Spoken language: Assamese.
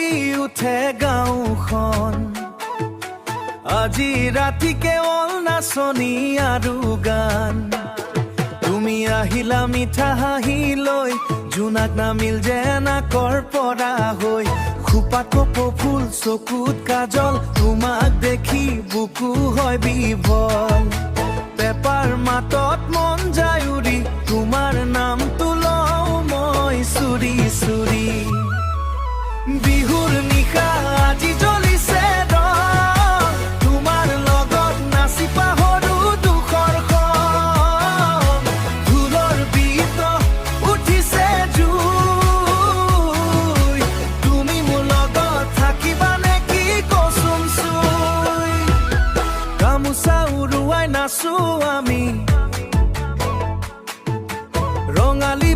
ফুলি উঠে গাঁওখন আজি ৰাতি কেৱল নাচনি আৰু গান তুমি আহিলা মিঠা হাঁহি লৈ জোনাক নামিল যেন আকৰ পৰা হৈ খোপাত কপৌ ফুল চকুত কাজল তোমাক দেখি বুকু হয় বিভল পেপাৰ মাতত মন যায় উৰি তোমাৰ নামটো লওঁ মই চুৰি চুৰি বিহুৰ নিশা আজি জ্বলিছে ৰং তোমাৰ লগত নাচি পাহৰো দুখৰ খন ঢোলৰ বিত উঠিছে জুই তুমি মোৰ লগত থাকিবা নেকি কচোন চুই গামোচা উৰুৱাই নাচো আমি ৰঙালী